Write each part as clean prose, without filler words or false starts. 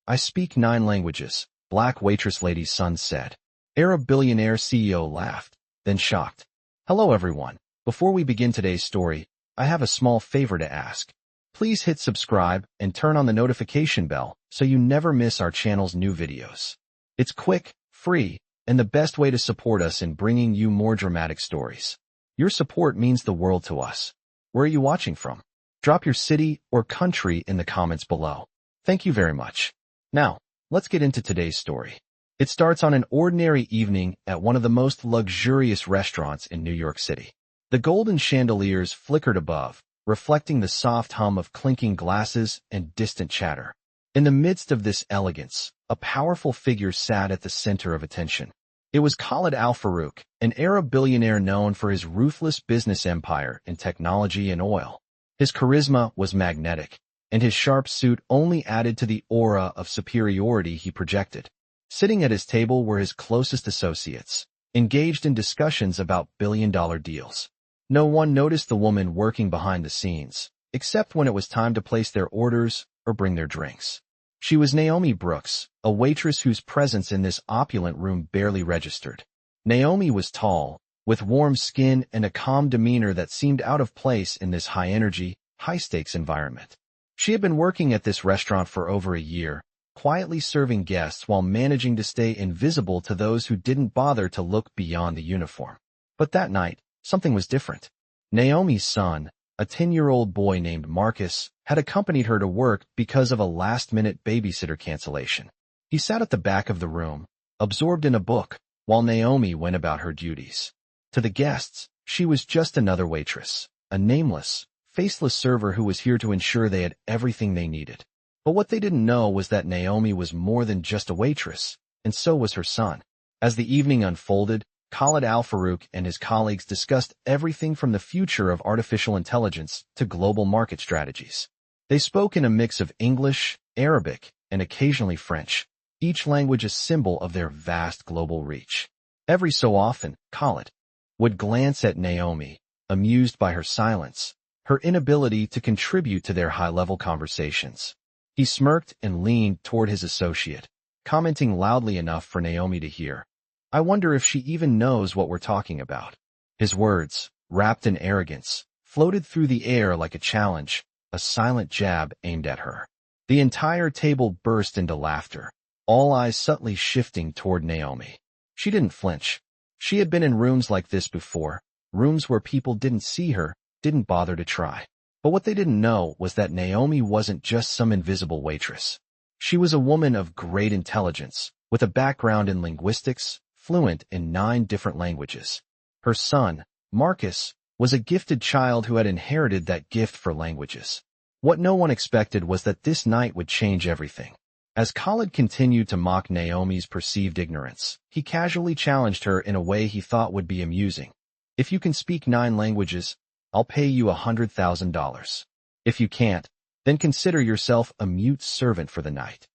I speak 9 languages, black waitress lady's son said. Arab billionaire CEO laughed, then shocked. Hello everyone. Before we begin today's story, I have a small favor to ask. Please hit subscribe and turn on the notification bell so you never miss our channel's new videos. It's quick, free, and the best way to support us in bringing you more dramatic stories. Your support means the world to us. Where are you watching from? Drop your city or country in the comments below. Thank you very much. Now, let's get into today's story. It starts on an ordinary evening at one of the most luxurious restaurants in New York City. The golden chandeliers flickered above, reflecting the soft hum of clinking glasses and distant chatter. In the midst of this elegance, a powerful figure sat at the center of attention. It was Khalid Al Farouk, an Arab billionaire known for his ruthless business empire in technology and oil. His charisma was magnetic, and his sharp suit only added to the aura of superiority he projected. Sitting at his table were his closest associates, engaged in discussions about billion-dollar deals. No one noticed the woman working behind the scenes, except when it was time to place their orders or bring their drinks. She was Naomi Brooks, a waitress whose presence in this opulent room barely registered. Naomi was tall, with warm skin and a calm demeanor that seemed out of place in this high-energy, high-stakes environment. She had been working at this restaurant for over a year, quietly serving guests while managing to stay invisible to those who didn't bother to look beyond the uniform. But that night, something was different. Naomi's son, a 10-year-old boy named Marcus, had accompanied her to work because of a last-minute babysitter cancellation. He sat at the back of the room, absorbed in a book, while Naomi went about her duties. To the guests, she was just another waitress, a nameless, faceless server who was here to ensure they had everything they needed. But what they didn't know was that Naomi was more than just a waitress, and so was her son. As the evening unfolded, Khalid Al Farouk and his colleagues discussed everything from the future of artificial intelligence to global market strategies. They spoke in a mix of English, Arabic, and occasionally French, each language a symbol of their vast global reach. Every so often, Khalid would glance at Naomi, amused by her silence, her inability to contribute to their high-level conversations. He smirked and leaned toward his associate, commenting loudly enough for Naomi to hear. I wonder if she even knows what we're talking about. His words, wrapped in arrogance, floated through the air like a challenge, a silent jab aimed at her. The entire table burst into laughter, all eyes subtly shifting toward Naomi. She didn't flinch. She had been in rooms like this before, rooms where people didn't see her, didn't bother to try. But what they didn't know was that Naomi wasn't just some invisible waitress. She was a woman of great intelligence, with a background in linguistics, fluent in 9 different languages. Her son, Marcus, was a gifted child who had inherited that gift for languages. What no one expected was that this night would change everything. As Khalid continued to mock Naomi's perceived ignorance, he casually challenged her in a way he thought would be amusing. If you can speak 9 languages, I'll pay you $100,000. If you can't, then consider yourself a mute servant for the night.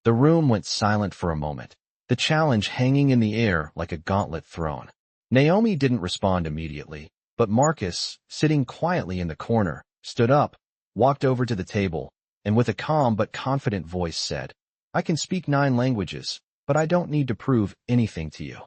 The room went silent for a moment, the challenge hanging in the air like a gauntlet thrown. Naomi didn't respond immediately, but Marcus, sitting quietly in the corner, stood up, walked over to the table, and with a calm but confident voice said, I can speak 9 languages, but I don't need to prove anything to you.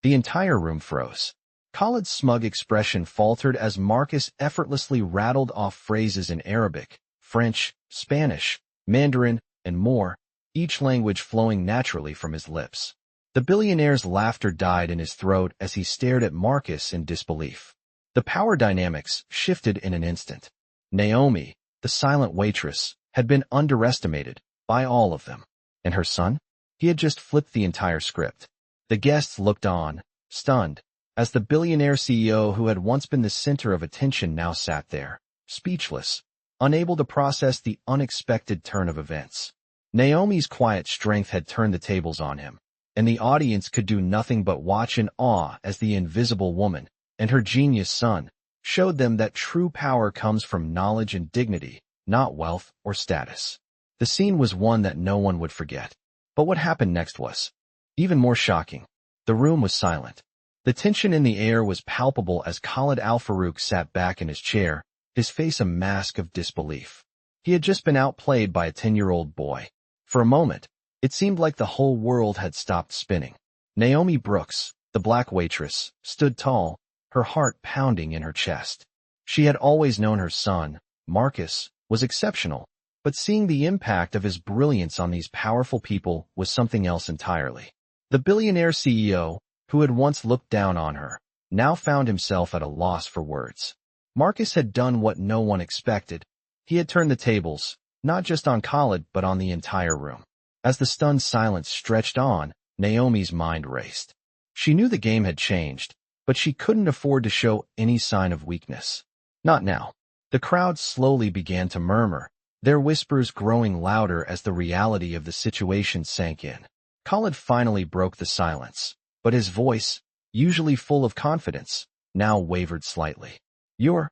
The entire room froze. Khalid's smug expression faltered as Marcus effortlessly rattled off phrases in Arabic, French, Spanish, Mandarin, and more, each language flowing naturally from his lips. The billionaire's laughter died in his throat as he stared at Marcus in disbelief. The power dynamics shifted in an instant. Naomi, the silent waitress, had been underestimated by all of them. And her son? He had just flipped the entire script. The guests looked on, stunned, as the billionaire CEO who had once been the center of attention now sat there, speechless, unable to process the unexpected turn of events. Naomi's quiet strength had turned the tables on him, and the audience could do nothing but watch in awe as the invisible woman and her genius son showed them that true power comes from knowledge and dignity, not wealth or status. The scene was one that no one would forget. But what happened next was even more shocking. The room was silent. The tension in the air was palpable as Khalid Al Farouk sat back in his chair, his face a mask of disbelief. He had just been outplayed by a 10-year-old boy. For a moment, It seemed like the whole world had stopped spinning. Naomi Brooks, the black waitress, stood tall, her heart pounding in her chest. She had always known her son, Marcus, was exceptional, but seeing the impact of his brilliance on these powerful people was something else entirely. The billionaire CEO, who had once looked down on her, now found himself at a loss for words. Marcus had done what no one expected. He had turned the tables, not just on Khalid but on the entire room. As the stunned silence stretched on, Naomi's mind raced. She knew the game had changed, but she couldn't afford to show any sign of weakness. Not now. The crowd slowly began to murmur, their whispers growing louder as the reality of the situation sank in. Khalid finally broke the silence, but his voice, usually full of confidence, now wavered slightly. You're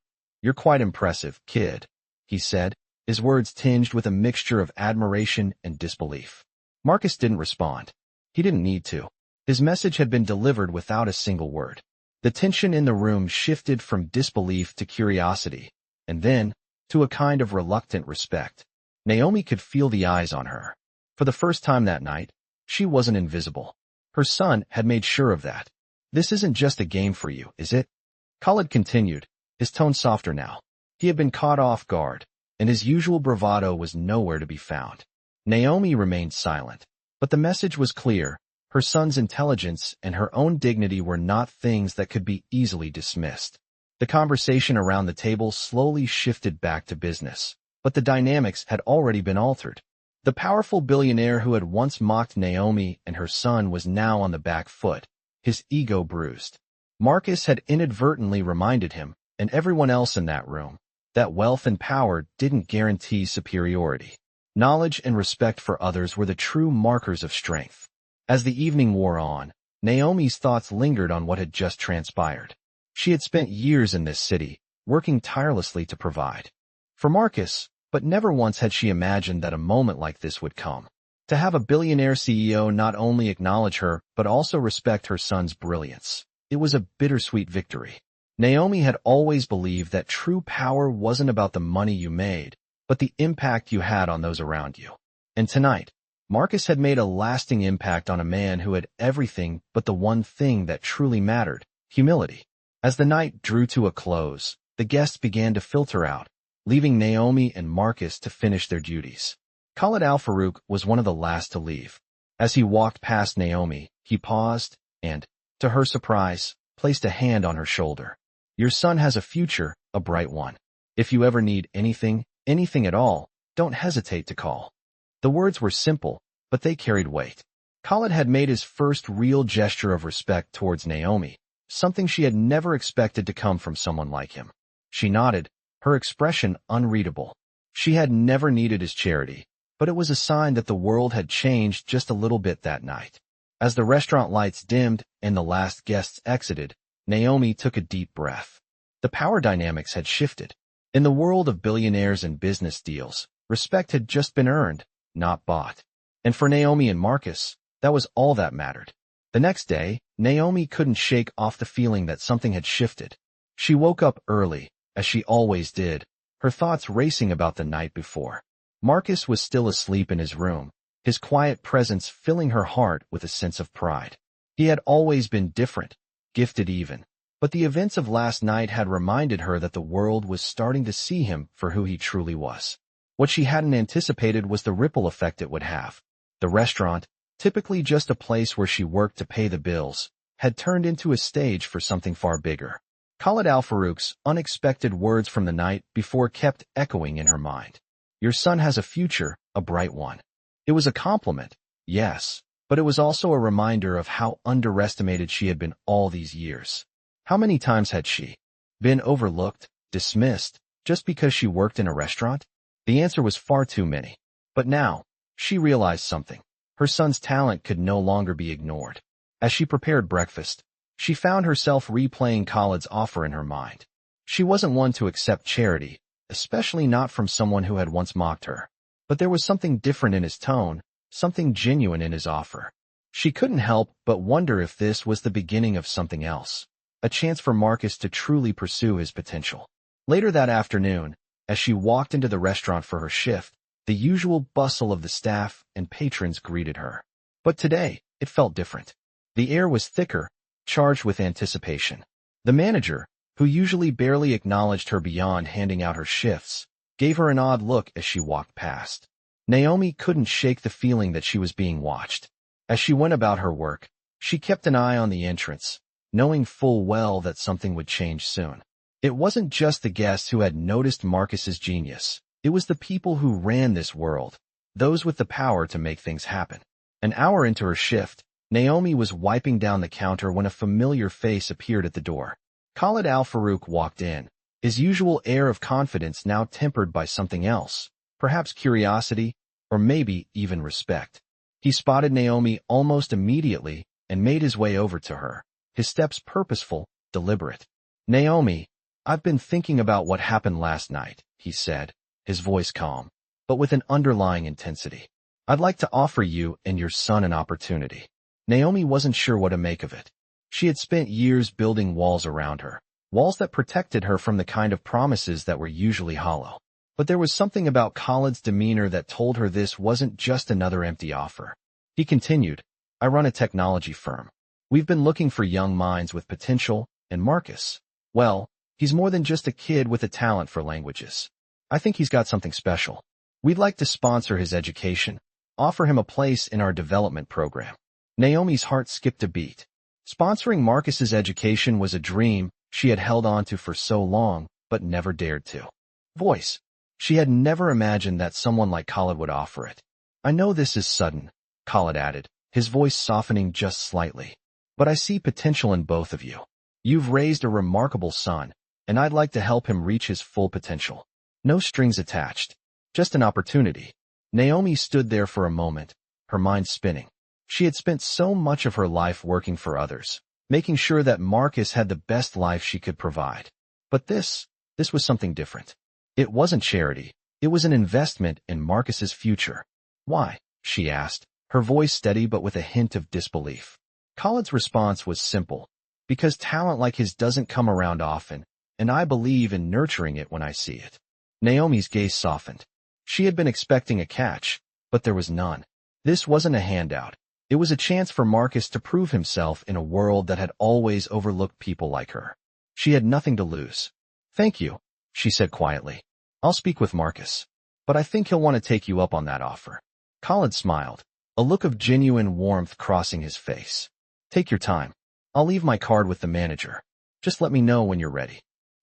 quite impressive, kid," he said, his words tinged with a mixture of admiration and disbelief. Marcus didn't respond. He didn't need to. His message had been delivered without a single word. The tension in the room shifted from disbelief to curiosity, and then, to a kind of reluctant respect. Naomi could feel the eyes on her. For the first time that night, she wasn't invisible. Her son had made sure of that. "This isn't just a game for you, is it?" Khalid continued, his tone softer now. He had been caught off guard, and his usual bravado was nowhere to be found. Naomi remained silent, but the message was clear. Her son's intelligence and her own dignity were not things that could be easily dismissed. The conversation around the table slowly shifted back to business, but the dynamics had already been altered. The powerful billionaire who had once mocked Naomi and her son was now on the back foot, his ego bruised. Marcus had inadvertently reminded him, and everyone else in that room, that wealth and power didn't guarantee superiority. Knowledge and respect for others were the true markers of strength. As the evening wore on, Naomi's thoughts lingered on what had just transpired. She had spent years in this city, working tirelessly to provide for Marcus, but never once had she imagined that a moment like this would come. To have a billionaire CEO not only acknowledge her, but also respect her son's brilliance. It was a bittersweet victory. Naomi had always believed that true power wasn't about the money you made, but the impact you had on those around you. And tonight, Marcus had made a lasting impact on a man who had everything but the one thing that truly mattered, humility. As the night drew to a close, the guests began to filter out, leaving Naomi and Marcus to finish their duties. Khalid Al-Farouk was one of the last to leave. As he walked past Naomi, he paused and, to her surprise, placed a hand on her shoulder. "Your son has a future, a bright one. If you ever need anything at all, don't hesitate to call." The words were simple, but they carried weight. Khalid had made his first real gesture of respect towards Naomi, something she had never expected to come from someone like him. She nodded, her expression unreadable. She had never needed his charity, but it was a sign that the world had changed just a little bit that night. As the restaurant lights dimmed and the last guests exited, Naomi took a deep breath. The power dynamics had shifted. In the world of billionaires and business deals, respect had just been earned, not bought. And for Naomi and Marcus, that was all that mattered. The next day, Naomi couldn't shake off the feeling that something had shifted. She woke up early, as she always did, her thoughts racing about the night before. Marcus was still asleep in his room, his quiet presence filling her heart with a sense of pride. He had always been different, gifted even, but the events of last night had reminded her that the world was starting to see him for who he truly was. What she hadn't anticipated was the ripple effect it would have. The restaurant, typically just a place where she worked to pay the bills, had turned into a stage for something far bigger. Khalid Al-Farouk's unexpected words from the night before kept echoing in her mind. "Your son has a future, a bright one." It was a compliment, yes, but it was also a reminder of how underestimated she had been all these years. How many times had she been overlooked, dismissed, just because she worked in a restaurant? The answer was far too many. But now, she realized something. Her son's talent could no longer be ignored. As she prepared breakfast, she found herself replaying Khalid's offer in her mind. She wasn't one to accept charity, especially not from someone who had once mocked her. But there was something different in his tone, something genuine in his offer. She couldn't help but wonder if this was the beginning of something else, a chance for Marcus to truly pursue his potential. Later that afternoon, as she walked into the restaurant for her shift, The usual bustle of the staff and patrons greeted her. But today, it felt different. The air was thicker, charged with anticipation. The manager, who usually barely acknowledged her beyond handing out her shifts, gave her an odd look as she walked past. Naomi couldn't shake the feeling that she was being watched. As she went about her work, she kept an eye on the entrance, knowing full well that something would change soon. It wasn't just the guests who had noticed Marcus's genius. It was the people who ran this world, those with the power to make things happen. An hour into her shift, Naomi was wiping down the counter when a familiar face appeared at the door. Khalid Al-Farouk walked in, his usual air of confidence now tempered by something else, perhaps curiosity, or maybe even respect. He spotted Naomi almost immediately and made his way over to her, his steps purposeful, deliberate. "Naomi, I've been thinking about what happened last night," he said, his voice calm, but with an underlying intensity. "I'd like to offer you and your son an opportunity." Naomi wasn't sure what to make of it. She had spent years building walls around her, walls that protected her from the kind of promises that were usually hollow. But there was something about Khalid's demeanor that told her this wasn't just another empty offer. He continued, "I run a technology firm. We've been looking for young minds with potential, and Marcus, well, he's more than just a kid with a talent for languages. I think he's got something special. We'd like to sponsor his education, offer him a place in our development program." Naomi's heart skipped a beat. Sponsoring Marcus's education was a dream she had held on to for so long, but never dared to voice. She had never imagined that someone like Khalid would offer it. "I know this is sudden," Khalid added, his voice softening just slightly. "But I see potential in both of you. You've raised a remarkable son, and I'd like to help him reach his full potential. No strings attached. Just an opportunity." Naomi stood there for a moment, her mind spinning. She had spent so much of her life working for others, making sure that Marcus had the best life she could provide. But this was something different. It wasn't charity. It was an investment in Marcus's future. "Why?" she asked, her voice steady but with a hint of disbelief. Khalid's response was simple. "Because talent like his doesn't come around often, and I believe in nurturing it when I see it." Naomi's gaze softened. She had been expecting a catch, but there was none. This wasn't a handout. It was a chance for Marcus to prove himself in a world that had always overlooked people like her. She had nothing to lose. "Thank you," she said quietly. "I'll speak with Marcus. But I think he'll want to take you up on that offer." Khalid smiled, a look of genuine warmth crossing his face. "Take your time. I'll leave my card with the manager. Just let me know when you're ready."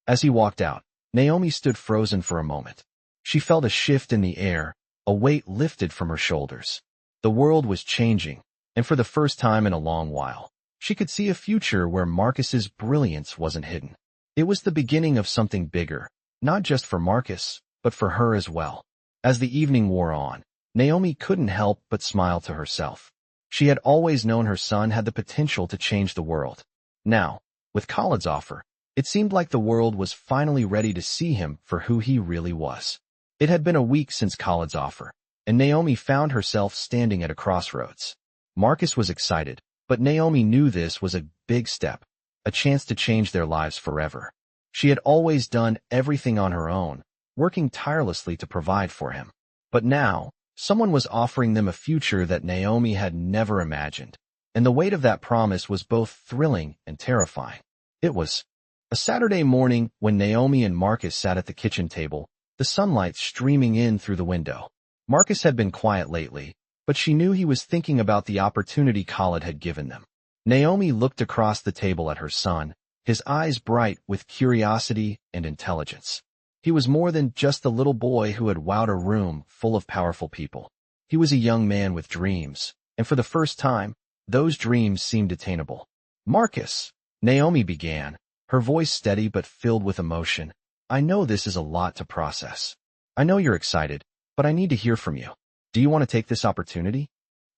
As he walked out, Naomi stood frozen for a moment. She felt a shift in the air, a weight lifted from her shoulders. The world was changing, and for the first time in a long while, she could see a future where Marcus's brilliance wasn't hidden. It was the beginning of something bigger, not just for Marcus, but for her as well. As the evening wore on, Naomi couldn't help but smile to herself. She had always known her son had the potential to change the world. Now, with Khalid's offer, it seemed like the world was finally ready to see him for who he really was. It had been a week since Khalid's offer, and Naomi found herself standing at a crossroads. Marcus was excited, but Naomi knew this was a big step, a chance to change their lives forever. She had always done everything on her own, working tirelessly to provide for him. But now, someone was offering them a future that Naomi had never imagined, and the weight of that promise was both thrilling and terrifying. It was a Saturday morning when Naomi and Marcus sat at the kitchen table, the sunlight streaming in through the window. Marcus had been quiet lately, but she knew he was thinking about the opportunity Khalid had given them. Naomi looked across the table at her son, his eyes bright with curiosity and intelligence. He was more than just the little boy who had wowed a room full of powerful people. He was a young man with dreams, and for the first time, those dreams seemed attainable. "Marcus," Naomi began, her voice steady but filled with emotion, "I know this is a lot to process. I know you're excited, but I need to hear from you. Do you want to take this opportunity?"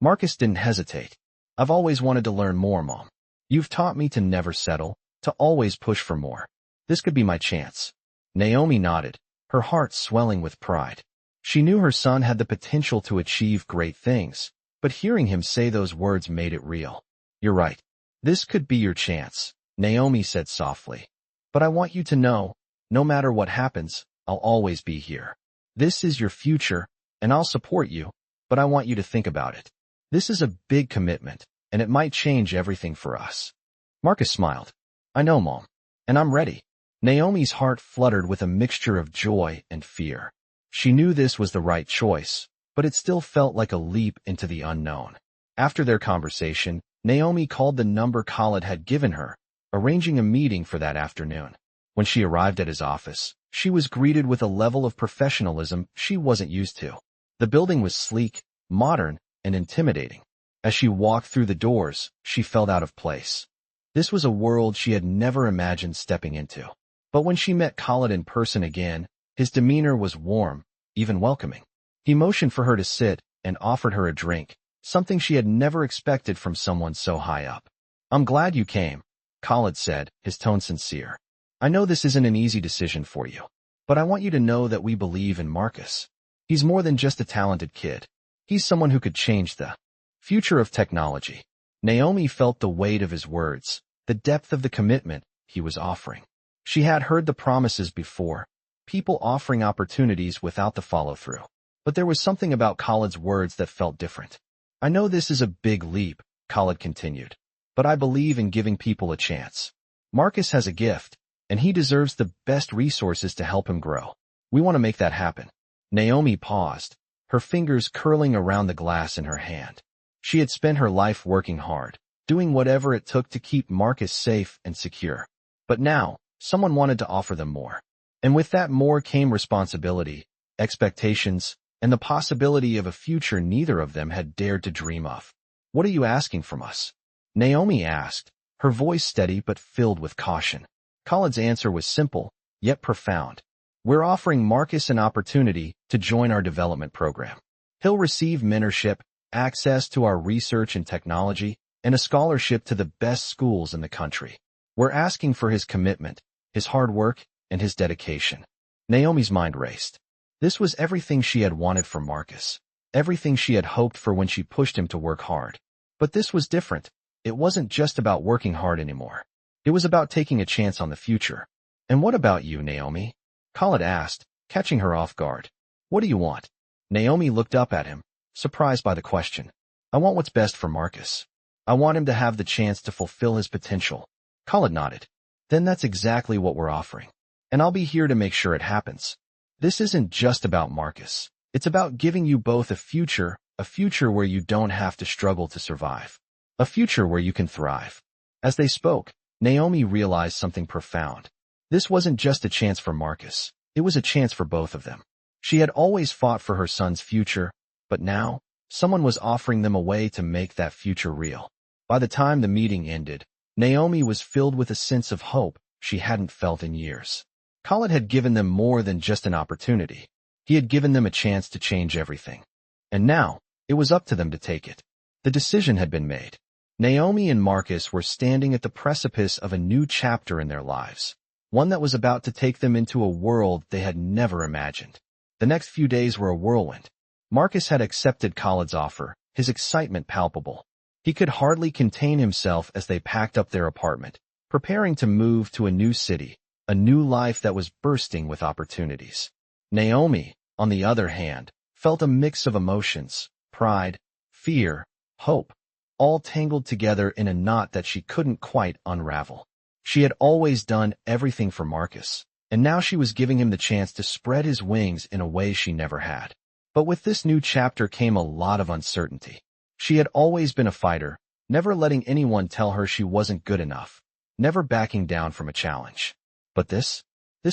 Marcus didn't hesitate. "I've always wanted to learn more, Mom. You've taught me to never settle, to always push for more. This could be my chance." Naomi nodded, her heart swelling with pride. She knew her son had the potential to achieve great things, but hearing him say those words made it real. "You're right. This could be your chance," Naomi said softly. "But I want you to know, no matter what happens, I'll always be here. This is your future, and I'll support you, but I want you to think about it. This is a big commitment, and it might change everything for us." Marcus smiled. "I know, Mom, and I'm ready." Naomi's heart fluttered with a mixture of joy and fear. She knew this was the right choice, but it still felt like a leap into the unknown. After their conversation, Naomi called the number Khalid had given her, arranging a meeting for that afternoon. When she arrived at his office, she was greeted with a level of professionalism she wasn't used to. The building was sleek, modern, and intimidating. As she walked through the doors, she felt out of place. This was a world she had never imagined stepping into. But when she met Khalid in person again, his demeanor was warm, even welcoming. He motioned for her to sit and offered her a drink, something she had never expected from someone so high up. "I'm glad you came," Khalid said, his tone sincere. "I know this isn't an easy decision for you, but I want you to know that we believe in Marcus. He's more than just a talented kid. He's someone who could change the future of technology." Naomi felt the weight of his words, the depth of the commitment he was offering. She had heard the promises before, people offering opportunities without the follow-through. But there was something about Khalid's words that felt different. "I know this is a big leap," Khalid continued, "but I believe in giving people a chance. Marcus has a gift, and he deserves the best resources to help him grow. We want to make that happen." Naomi paused, her fingers curling around the glass in her hand. She had spent her life working hard, doing whatever it took to keep Marcus safe and secure. But now, someone wanted to offer them more. And with that more came responsibility, expectations, and the possibility of a future neither of them had dared to dream of. "What are you asking from us?" Naomi asked, her voice steady but filled with caution. Khalid's answer was simple, yet profound. "We're offering Marcus an opportunity to join our development program. He'll receive mentorship, access to our research and technology, and a scholarship to the best schools in the country. We're asking for his commitment, his hard work, and his dedication." Naomi's mind raced. This was everything she had wanted from Marcus, everything she had hoped for when she pushed him to work hard. But this was different. It wasn't just about working hard anymore. It was about taking a chance on the future. "And what about you, Naomi?" Khalid asked, catching her off guard. "What do you want?" Naomi looked up at him, surprised by the question. "I want what's best for Marcus. I want him to have the chance to fulfill his potential." Khalid nodded. "Then that's exactly what we're offering. And I'll be here to make sure it happens. This isn't just about Marcus. It's about giving you both a future where you don't have to struggle to survive, a future where you can thrive." As they spoke, Naomi realized something profound. This wasn't just a chance for Marcus. It was a chance for both of them. She had always fought for her son's future, but now, someone was offering them a way to make that future real. By the time the meeting ended, Naomi was filled with a sense of hope she hadn't felt in years. Khalid had given them more than just an opportunity. He had given them a chance to change everything. And now, it was up to them to take it. The decision had been made. Naomi and Marcus were standing at the precipice of a new chapter in their lives, one that was about to take them into a world they had never imagined. The next few days were a whirlwind. Marcus had accepted Khalid's offer, his excitement palpable. He could hardly contain himself as they packed up their apartment, preparing to move to a new city, a new life that was bursting with opportunities. Naomi, on the other hand, felt a mix of emotions, pride, fear, hope, all tangled together in a knot that she couldn't quite unravel. She had always done everything for Marcus, and now she was giving him the chance to spread his wings in a way she never had. But with this new chapter came a lot of uncertainty. She had always been a fighter, never letting anyone tell her she wasn't good enough, never backing down from a challenge. But this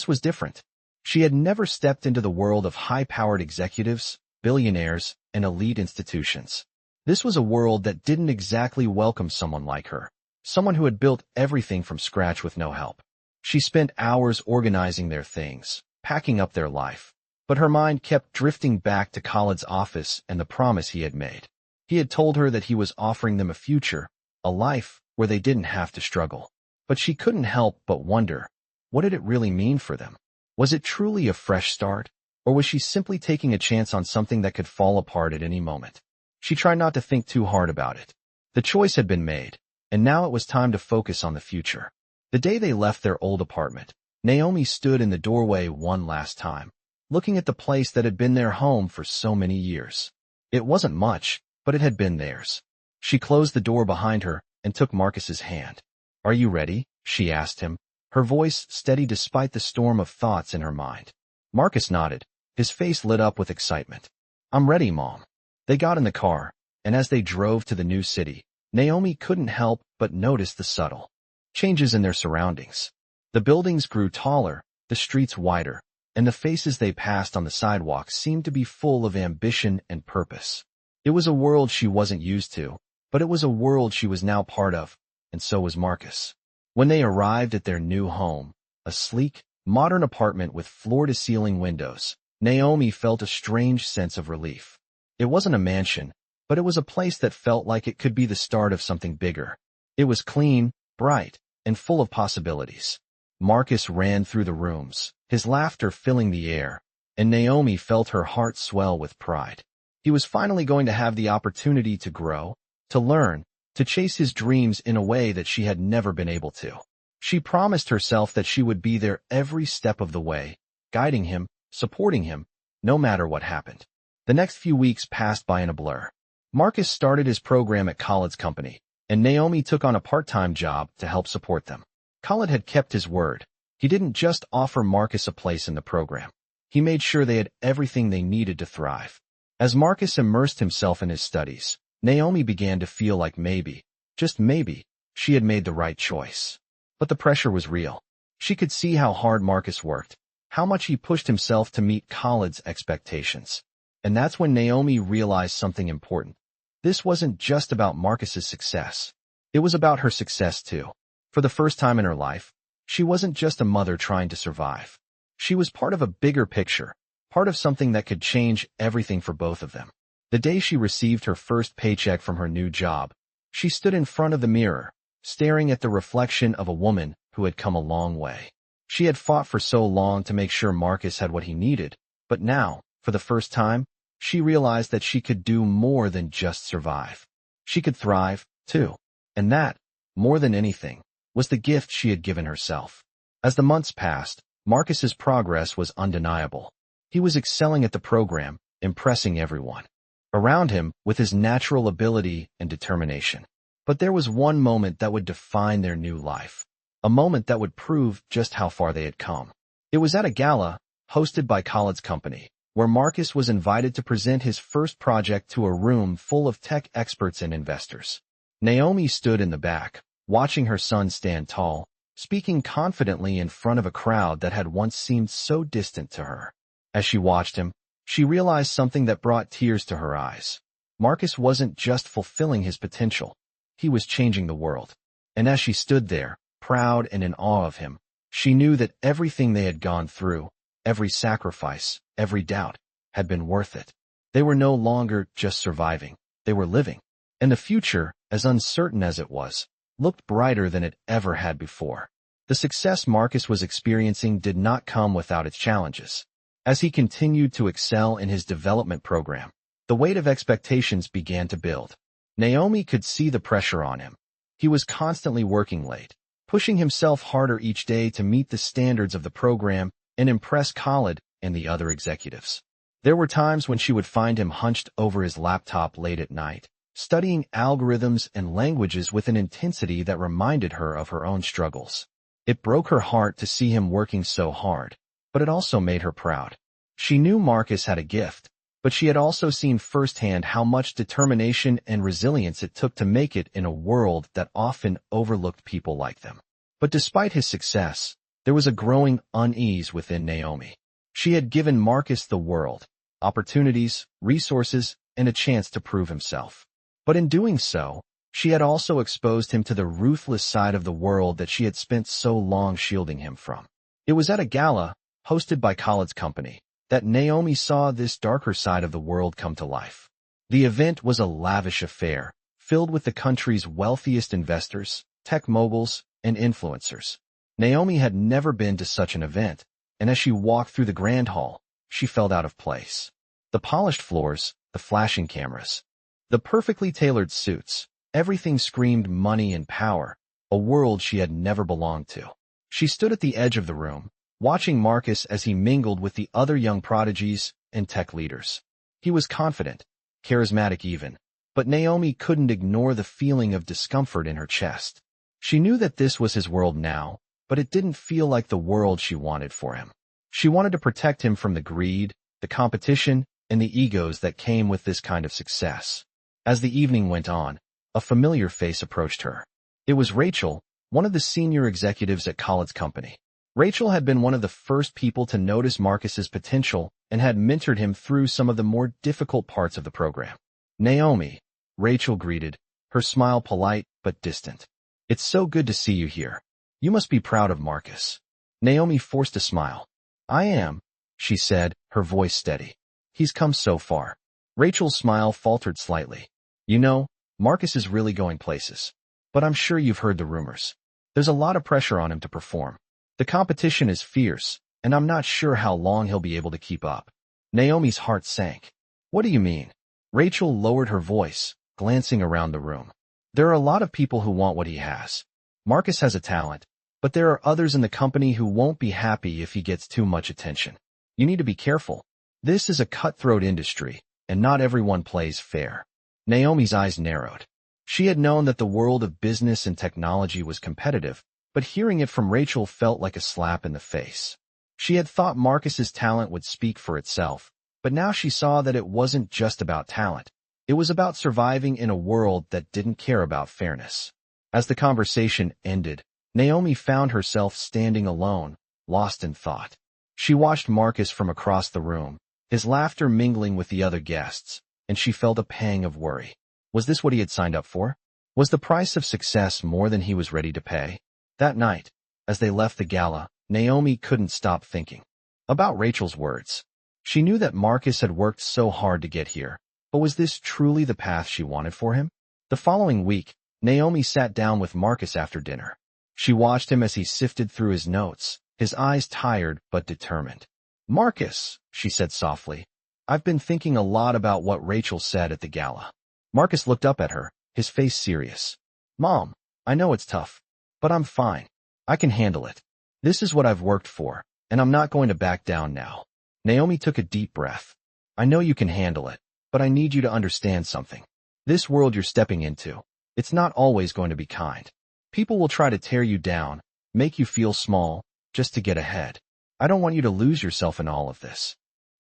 was different. She had never stepped into the world of high-powered executives, billionaires, and elite institutions. This was a world that didn't exactly welcome someone like her, someone who had built everything from scratch with no help. She spent hours organizing their things, packing up their life, but her mind kept drifting back to Khalid's office and the promise he had made. He had told her that he was offering them a future, a life where they didn't have to struggle. But she couldn't help but wonder, what did it really mean for them? Was it truly a fresh start, or was she simply taking a chance on something that could fall apart at any moment? She tried not to think too hard about it. The choice had been made, and now it was time to focus on the future. The day they left their old apartment, Naomi stood in the doorway one last time, looking at the place that had been their home for so many years. It wasn't much, but it had been theirs. She closed the door behind her and took Marcus's hand. "Are you ready?" she asked him, her voice steady despite the storm of thoughts in her mind. Marcus nodded, his face lit up with excitement. "I'm ready, Mom." They got in the car, and as they drove to the new city, Naomi couldn't help but notice the subtle changes in their surroundings. The buildings grew taller, the streets wider, and the faces they passed on the sidewalks seemed to be full of ambition and purpose. It was a world she wasn't used to, but it was a world she was now part of, and so was Marcus. When they arrived at their new home, a sleek, modern apartment with floor-to-ceiling windows, Naomi felt a strange sense of relief. It wasn't a mansion, but it was a place that felt like it could be the start of something bigger. It was clean, bright, and full of possibilities. Marcus ran through the rooms, his laughter filling the air, and Naomi felt her heart swell with pride. He was finally going to have the opportunity to grow, to learn, to chase his dreams in a way that she had never been able to. She promised herself that she would be there every step of the way, guiding him, supporting him, no matter what happened. The next few weeks passed by in a blur. Marcus started his program at Khaled's company, and Naomi took on a part-time job to help support them. Khaled had kept his word. He didn't just offer Marcus a place in the program. He made sure they had everything they needed to thrive. As Marcus immersed himself in his studies, Naomi began to feel like maybe, just maybe, she had made the right choice. But the pressure was real. She could see how hard Marcus worked, how much he pushed himself to meet Khaled's expectations. And that's when Naomi realized something important. This wasn't just about Marcus's success. It was about her success too. For the first time in her life, she wasn't just a mother trying to survive. She was part of a bigger picture, part of something that could change everything for both of them. The day she received her first paycheck from her new job, she stood in front of the mirror, staring at the reflection of a woman who had come a long way. She had fought for so long to make sure Marcus had what he needed, but now, for the first time, she realized that she could do more than just survive. She could thrive, too. And that, more than anything, was the gift she had given herself. As the months passed, Marcus's progress was undeniable. He was excelling at the program, impressing everyone around him with his natural ability and determination. But there was one moment that would define their new life, a moment that would prove just how far they had come. It was at a gala, hosted by Khaled's company, where Marcus was invited to present his first project to a room full of tech experts and investors. Naomi stood in the back, watching her son stand tall, speaking confidently in front of a crowd that had once seemed so distant to her. As she watched him, she realized something that brought tears to her eyes. Marcus wasn't just fulfilling his potential. He was changing the world. And as she stood there, proud and in awe of him, she knew that everything they had gone through, every sacrifice, every doubt, had been worth it. They were no longer just surviving. They were living. And the future, as uncertain as it was, looked brighter than it ever had before. The success Marcus was experiencing did not come without its challenges. As he continued to excel in his development program, the weight of expectations began to build. Naomi could see the pressure on him. He was constantly working late, pushing himself harder each day to meet the standards of the program and impress Khaled and the other executives. There were times when she would find him hunched over his laptop late at night, studying algorithms and languages with an intensity that reminded her of her own struggles. It broke her heart to see him working so hard, but it also made her proud. She knew Marcus had a gift, but she had also seen firsthand how much determination and resilience it took to make it in a world that often overlooked people like them. But despite his success, there was a growing unease within Naomi. She had given Marcus the world, opportunities, resources, and a chance to prove himself. But in doing so, she had also exposed him to the ruthless side of the world that she had spent so long shielding him from. It was at a gala, hosted by Khaled's company, that Naomi saw this darker side of the world come to life. The event was a lavish affair, filled with the country's wealthiest investors, tech moguls, and influencers. Naomi had never been to such an event, and as she walked through the grand hall, she felt out of place. The polished floors, the flashing cameras, the perfectly tailored suits, everything screamed money and power, a world she had never belonged to. She stood at the edge of the room, watching Marcus as he mingled with the other young prodigies and tech leaders. He was confident, charismatic even, but Naomi couldn't ignore the feeling of discomfort in her chest. She knew that this was his world now, but it didn't feel like the world she wanted for him. She wanted to protect him from the greed, the competition, and the egos that came with this kind of success. As the evening went on, a familiar face approached her. It was Rachel, one of the senior executives at Khaled's company. Rachel had been one of the first people to notice Marcus's potential and had mentored him through some of the more difficult parts of the program. Naomi, Rachel greeted, her smile polite but distant. It's so good to see you here. You must be proud of Marcus. Naomi forced a smile. I am, she said, her voice steady. He's come so far. Rachel's smile faltered slightly. You know, Marcus is really going places. But I'm sure you've heard the rumors. There's a lot of pressure on him to perform. The competition is fierce, and I'm not sure how long he'll be able to keep up. Naomi's heart sank. What do you mean? Rachel lowered her voice, glancing around the room. There are a lot of people who want what he has. Marcus has a talent, but there are others in the company who won't be happy if he gets too much attention. You need to be careful. This is a cutthroat industry, and not everyone plays fair. Naomi's eyes narrowed. She had known that the world of business and technology was competitive, but hearing it from Rachel felt like a slap in the face. She had thought Marcus's talent would speak for itself, but now she saw that it wasn't just about talent. It was about surviving in a world that didn't care about fairness. As the conversation ended, Naomi found herself standing alone, lost in thought. She watched Marcus from across the room, his laughter mingling with the other guests, and she felt a pang of worry. Was this what he had signed up for? Was the price of success more than he was ready to pay? That night, as they left the gala, Naomi couldn't stop thinking about Rachel's words. She knew that Marcus had worked so hard to get here, but was this truly the path she wanted for him? The following week, Naomi sat down with Marcus after dinner. She watched him as he sifted through his notes, his eyes tired but determined. Marcus, she said softly, I've been thinking a lot about what Rachel said at the gala. Marcus looked up at her, his face serious. Mom, I know it's tough, but I'm fine. I can handle it. This is what I've worked for, and I'm not going to back down now. Naomi took a deep breath. I know you can handle it, but I need you to understand something. This world you're stepping into, it's not always going to be kind. People will try to tear you down, make you feel small, just to get ahead. I don't want you to lose yourself in all of this.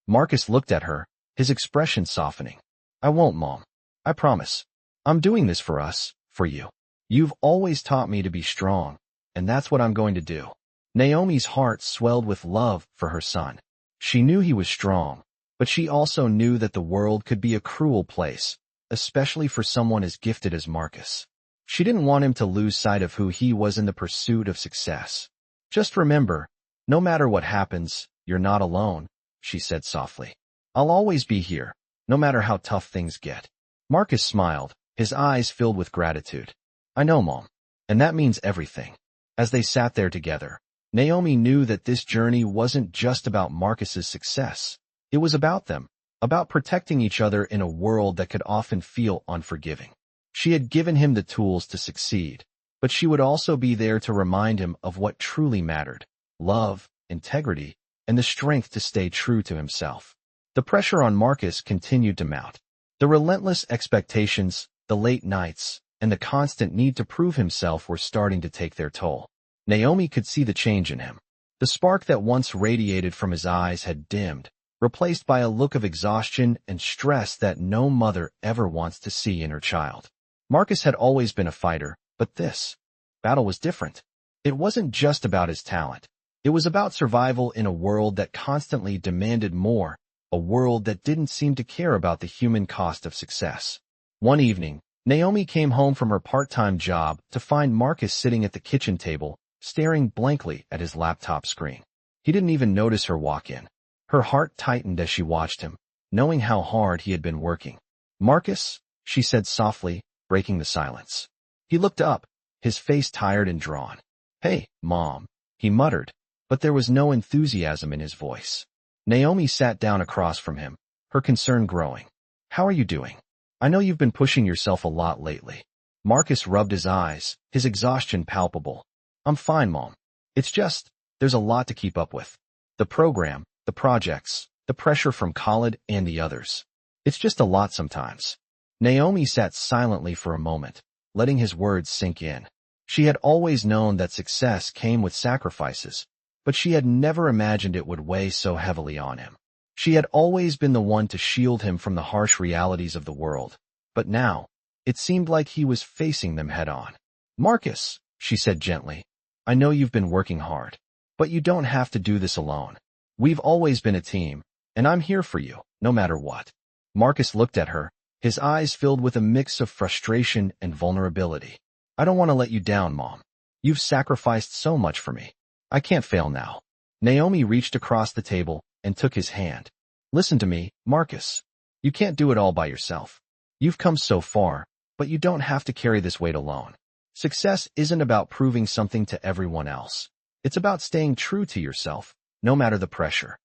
Marcus looked at her, his expression softening. I won't, Mom. I promise. I'm doing this for us, for you. You've always taught me to be strong, and that's what I'm going to do. Naomi's heart swelled with love for her son. She knew he was strong, but she also knew that the world could be a cruel place, especially for someone as gifted as Marcus. She didn't want him to lose sight of who he was in the pursuit of success. Just remember, no matter what happens, you're not alone, she said softly. I'll always be here, no matter how tough things get. Marcus smiled, his eyes filled with gratitude. I know, Mom. And that means everything. As they sat there together, Naomi knew that this journey wasn't just about Marcus's success. It was about them, about protecting each other in a world that could often feel unforgiving. She had given him the tools to succeed, but she would also be there to remind him of what truly mattered: love, integrity, and the strength to stay true to himself. The pressure on Marcus continued to mount. The relentless expectations, the late nights, and the constant need to prove himself were starting to take their toll. Naomi could see the change in him. The spark that once radiated from his eyes had dimmed, replaced by a look of exhaustion and stress that no mother ever wants to see in her child. Marcus had always been a fighter, but this battle was different. It wasn't just about his talent. It was about survival in a world that constantly demanded more, a world that didn't seem to care about the human cost of success. One evening, Naomi came home from her part-time job to find Marcus sitting at the kitchen table, staring blankly at his laptop screen. He didn't even notice her walk in. Her heart tightened as she watched him, knowing how hard he had been working. Marcus, she said softly, breaking the silence. He looked up, his face tired and drawn. Hey, Mom, he muttered, but there was no enthusiasm in his voice. Naomi sat down across from him, her concern growing. How are you doing? I know you've been pushing yourself a lot lately. Marcus rubbed his eyes, his exhaustion palpable. I'm fine, Mom. It's just, There's a lot to keep up with. The program, the projects, the pressure from Khalid and the others. It's just a lot sometimes. Naomi sat silently for a moment, letting his words sink in. She had always known that success came with sacrifices, but she had never imagined it would weigh so heavily on him. She had always been the one to shield him from the harsh realities of the world, but now, it seemed like he was facing them head-on. "Marcus," she said gently, "I know you've been working hard, but you don't have to do this alone. We've always been a team, and I'm here for you, no matter what." Marcus looked at her, his eyes filled with a mix of frustration and vulnerability. "I don't want to let you down, Mom. You've sacrificed so much for me. I can't fail now." Naomi reached across the table and took his hand. "Listen to me, Marcus. You can't do it all by yourself. You've come so far, but you don't have to carry this weight alone. Success isn't about proving something to everyone else. It's about staying true to yourself, no matter the pressure."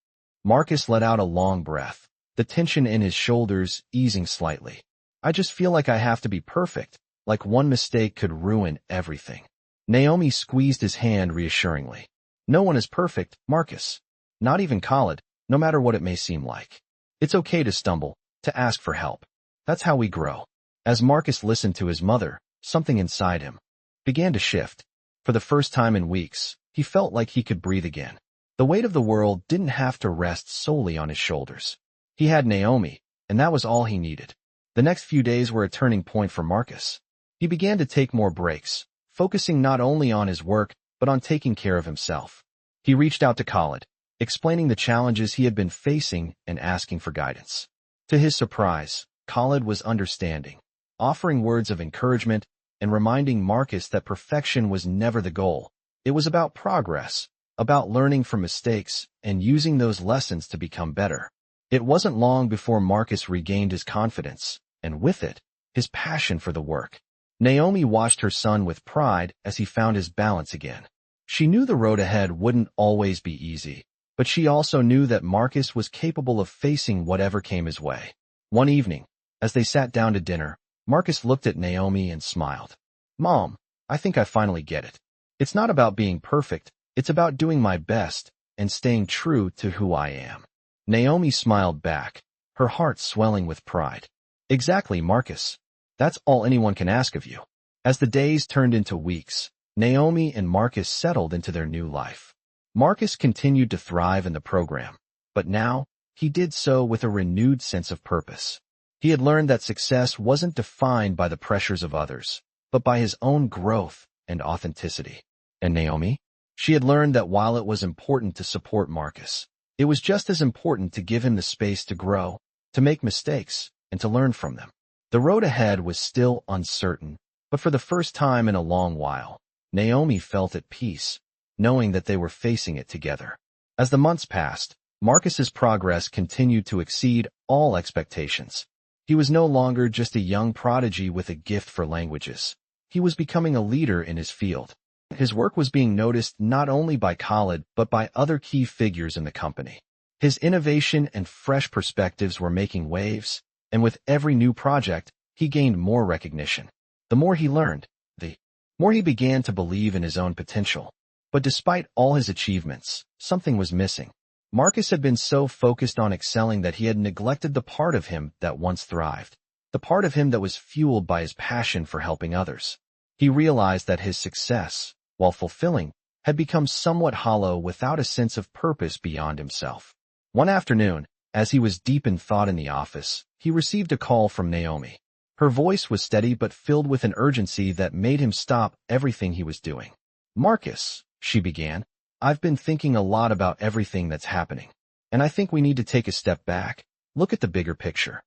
Marcus let out a long breath, the tension in his shoulders easing slightly. "I just feel like I have to be perfect, like one mistake could ruin everything." Naomi squeezed his hand reassuringly. "No one is perfect, Marcus. Not even Khalid, no matter what it may seem like. It's okay to stumble, to ask for help. That's how we grow." As Marcus listened to his mother, something inside him began to shift. For the first time in weeks, he felt like he could breathe again. The weight of the world didn't have to rest solely on his shoulders. He had Naomi, and that was all he needed. The next few days were a turning point for Marcus. He began to take more breaks, focusing not only on his work, but on taking care of himself. He reached out to Khalid, explaining the challenges he had been facing and asking for guidance. To his surprise, Khalid was understanding, offering words of encouragement and reminding Marcus that perfection was never the goal. It was about progress, about learning from mistakes and using those lessons to become better. It wasn't long before Marcus regained his confidence, and with it, his passion for the work. Naomi watched her son with pride as he found his balance again. She knew the road ahead wouldn't always be easy, but she also knew that Marcus was capable of facing whatever came his way. One evening, as they sat down to dinner, Marcus looked at Naomi and smiled. "Mom, I think I finally get it. It's not about being perfect, it's about doing my best and staying true to who I am." Naomi smiled back, her heart swelling with pride. "Exactly, Marcus. That's all anyone can ask of you." As the days turned into weeks, Naomi and Marcus settled into their new life. Marcus continued to thrive in the program, but now, he did so with a renewed sense of purpose. He had learned that success wasn't defined by the pressures of others, but by his own growth and authenticity. And Naomi? She had learned that while it was important to support Marcus, it was just as important to give him the space to grow, to make mistakes, and to learn from them. The road ahead was still uncertain, but for the first time in a long while, Naomi felt at peace, knowing that they were facing it together. As the months passed, Marcus's progress continued to exceed all expectations. He was no longer just a young prodigy with a gift for languages. He was becoming a leader in his field. His work was being noticed not only by Khalid but by other key figures in the company. His innovation and fresh perspectives were making waves, and with every new project, he gained more recognition. The more he learned, the more he began to believe in his own potential. But despite all his achievements, something was missing. Marcus had been so focused on excelling that he had neglected the part of him that once thrived, the part of him that was fueled by his passion for helping others. He realized that his success, while fulfilling, had become somewhat hollow without a sense of purpose beyond himself. One afternoon, as he was deep in thought in the office, he received a call from Naomi. Her voice was steady but filled with an urgency that made him stop everything he was doing. "Marcus," she began, "I've been thinking a lot about everything that's happening, and I think we need to take a step back, look at the bigger picture."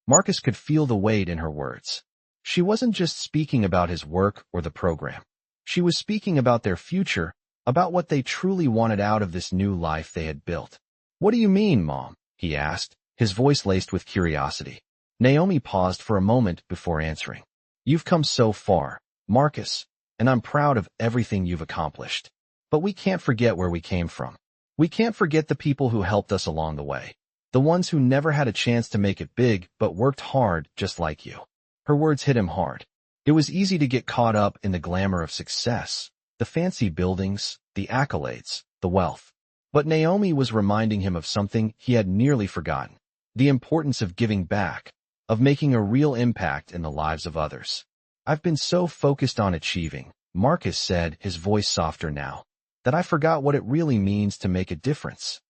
Marcus could feel the weight in her words. She wasn't just speaking about his work or the program. She was speaking about their future, about what they truly wanted out of this new life they had built. "What do you mean, Mom?" he asked, his voice laced with curiosity. Naomi paused for a moment before answering. "You've come so far, Marcus, and I'm proud of everything you've accomplished. But we can't forget where we came from. We can't forget the people who helped us along the way. The ones who never had a chance to make it big but worked hard just like you." Her words hit him hard. It was easy to get caught up in the glamour of success, the fancy buildings, the accolades. the wealth. But Naomi was reminding him of something he had nearly forgotten: the importance of giving back, of making a real impact in the lives of others. "I've been so focused on achieving," Marcus said, his voice softer now, "that I forgot what it really means to make a difference."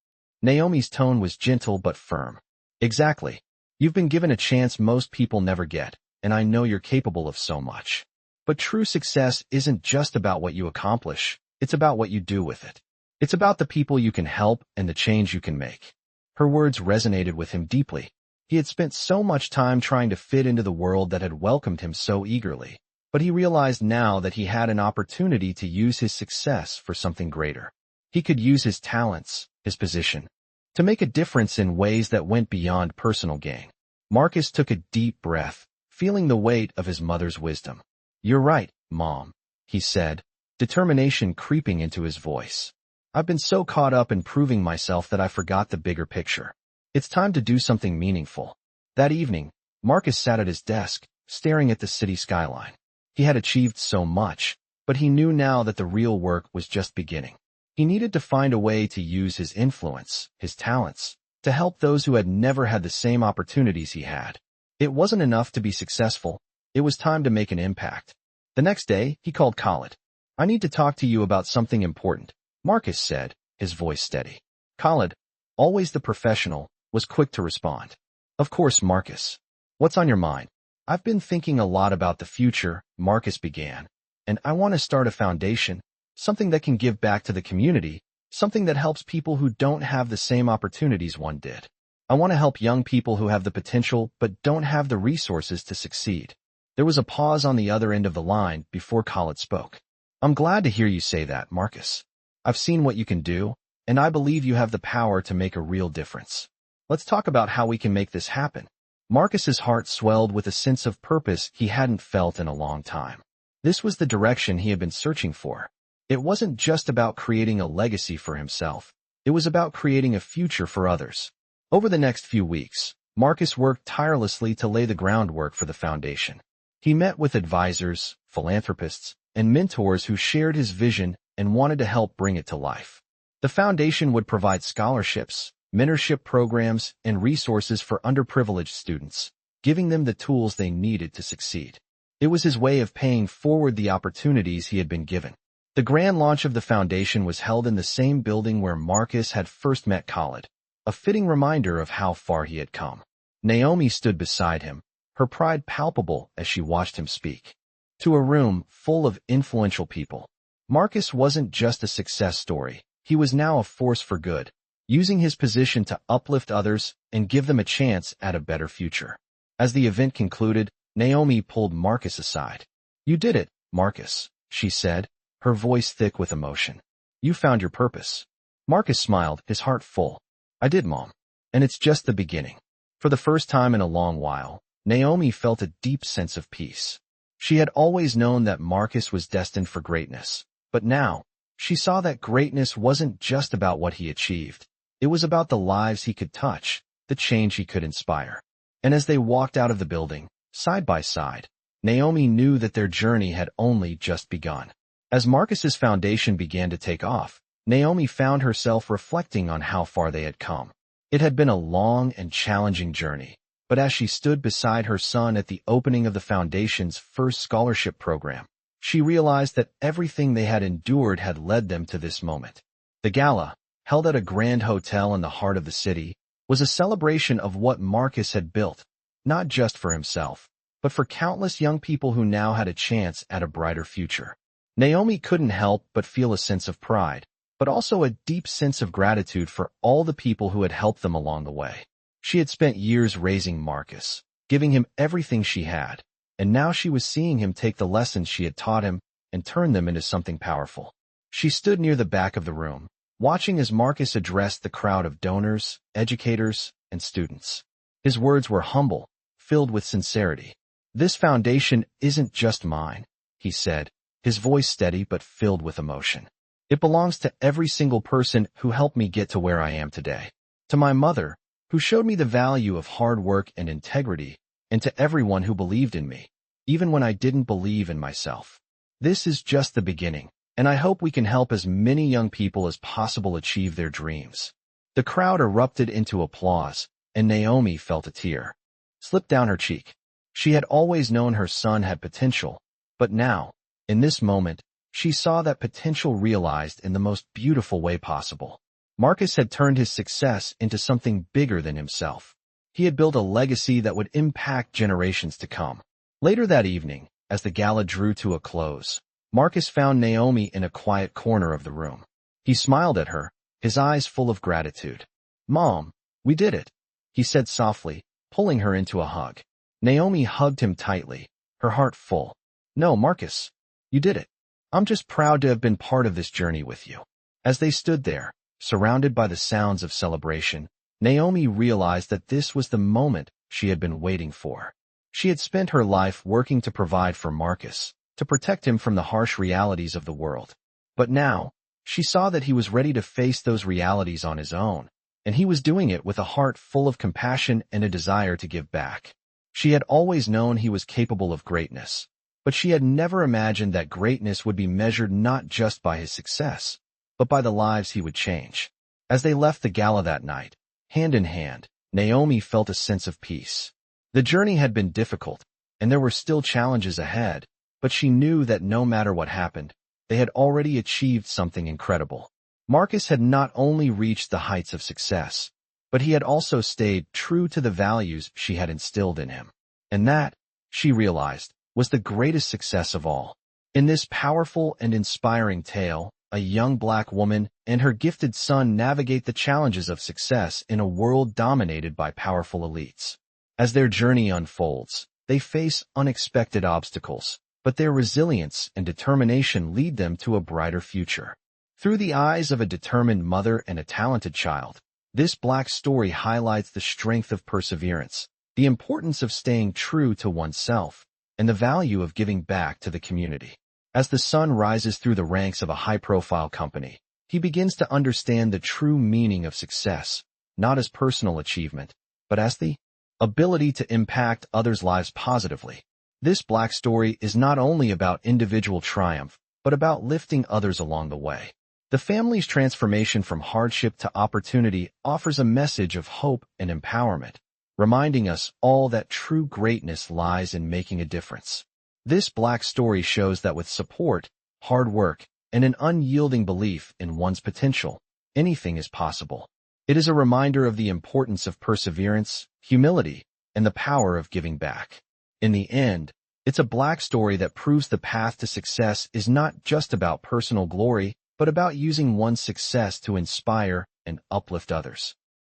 Naomi's tone was gentle but firm. "Exactly. You've been given a chance most people never get, and I know you're capable of so much. But true success isn't just about what you accomplish, it's about what you do with it. It's about the people you can help and the change you can make." Her words resonated with him deeply. He had spent so much time trying to fit into the world that had welcomed him so eagerly, but he realized now that he had an opportunity to use his success for something greater. He could use his talents, his position, to make a difference in ways that went beyond personal gain. Marcus took a deep breath, feeling the weight of his mother's wisdom. "You're right, Mom," he said, determination creeping into his voice. "I've been so caught up in proving myself that I forgot the bigger picture. It's time to do something meaningful." That evening, Marcus sat at his desk, staring at the city skyline. He had achieved so much, but he knew now that the real work was just beginning. He needed to find a way to use his influence, his talents, to help those who had never had the same opportunities he had. It wasn't enough to be successful. It was time to make an impact. The next day, he called Khalid. "I need to talk to you about something important," Marcus said, his voice steady. Khalid, always the professional, was quick to respond. "Of course, Marcus. What's on your mind?" "I've been thinking a lot about the future," Marcus began, "and I want to start a foundation, something that can give back to the community, something that helps people who don't have the same opportunities one did. I want to help young people who have the potential but don't have the resources to succeed." There was a pause on the other end of the line before Khalid spoke. "I'm glad to hear you say that, Marcus. I've seen what you can do, and I believe you have the power to make a real difference. Let's talk about how we can make this happen." Marcus's heart swelled with a sense of purpose he hadn't felt in a long time. This was the direction he had been searching for. It wasn't just about creating a legacy for himself. It was about creating a future for others. Over the next few weeks, Marcus worked tirelessly to lay the groundwork for the foundation. He met with advisors, philanthropists, and mentors who shared his vision and wanted to help bring it to life. The foundation would provide scholarships, mentorship programs, and resources for underprivileged students, giving them the tools they needed to succeed. It was his way of paying forward the opportunities he had been given. The grand launch of the foundation was held in the same building where Marcus had first met Khalid, a fitting reminder of how far he had come. Naomi stood beside him, her pride palpable as she watched him speak. To a room full of influential people, Marcus wasn't just a success story. He was now a force for good, using his position to uplift others and give them a chance at a better future. As the event concluded, Naomi pulled Marcus aside. "You did it, Marcus," she said, her voice thick with emotion. "You found your purpose." Marcus smiled, his heart full. "I did, Mom. And it's just the beginning." For the first time in a long while, Naomi felt a deep sense of peace. She had always known that Marcus was destined for greatness, but now, she saw that greatness wasn't just about what he achieved. It was about the lives he could touch, the change he could inspire. And as they walked out of the building, side by side, Naomi knew that their journey had only just begun. As Marcus's foundation began to take off, Naomi found herself reflecting on how far they had come. It had been a long and challenging journey, but as she stood beside her son at the opening of the foundation's first scholarship program, she realized that everything they had endured had led them to this moment. The gala, held at a grand hotel in the heart of the city, was a celebration of what Marcus had built, not just for himself, but for countless young people who now had a chance at a brighter future. Naomi couldn't help but feel a sense of pride, but also a deep sense of gratitude for all the people who had helped them along the way. She had spent years raising Marcus, giving him everything she had, and now she was seeing him take the lessons she had taught him and turn them into something powerful. She stood near the back of the room, watching as Marcus addressed the crowd of donors, educators, and students. His words were humble, filled with sincerity. "This foundation isn't just mine," he said, his voice steady but filled with emotion. "It belongs to every single person who helped me get to where I am today. To my mother, who showed me the value of hard work and integrity, and to everyone who believed in me, even when I didn't believe in myself. This is just the beginning, and I hope we can help as many young people as possible achieve their dreams." The crowd erupted into applause, and Naomi felt a tear slip down her cheek. She had always known her son had potential, but now, in this moment, she saw that potential realized in the most beautiful way possible. Marcus had turned his success into something bigger than himself. He had built a legacy that would impact generations to come. Later that evening, as the gala drew to a close, Marcus found Naomi in a quiet corner of the room. He smiled at her, his eyes full of gratitude. "Mom, we did it," he said softly, pulling her into a hug. Naomi hugged him tightly, her heart full. "No, Marcus, you did it. I'm just proud to have been part of this journey with you." As they stood there, surrounded by the sounds of celebration, Naomi realized that this was the moment she had been waiting for. She had spent her life working to provide for Marcus, to protect him from the harsh realities of the world. But now, she saw that he was ready to face those realities on his own, and he was doing it with a heart full of compassion and a desire to give back. She had always known he was capable of greatness, but she had never imagined that greatness would be measured not just by his success, but by the lives he would change. As they left the gala that night, hand in hand, Naomi felt a sense of peace. The journey had been difficult, and there were still challenges ahead, but she knew that no matter what happened, they had already achieved something incredible. Marcus had not only reached the heights of success, but he had also stayed true to the values she had instilled in him. And that, she realized, was the greatest success of all. In this powerful and inspiring tale, a young black woman and her gifted son navigate the challenges of success in a world dominated by powerful elites. As their journey unfolds, they face unexpected obstacles, but their resilience and determination lead them to a brighter future. Through the eyes of a determined mother and a talented child, this black story highlights the strength of perseverance, the importance of staying true to oneself, and the value of giving back to the community. As the son rises through the ranks of a high-profile company, he begins to understand the true meaning of success, not as personal achievement, but as the ability to impact others' lives positively. This black story is not only about individual triumph, but about lifting others along the way. The family's transformation from hardship to opportunity offers a message of hope and empowerment, reminding us all that true greatness lies in making a difference. This black story shows that with support, hard work, and an unyielding belief in one's potential, anything is possible. It is a reminder of the importance of perseverance, humility, and the power of giving back. In the end, it's a black story that proves the path to success is not just about personal glory, but about using one's success to inspire and uplift others.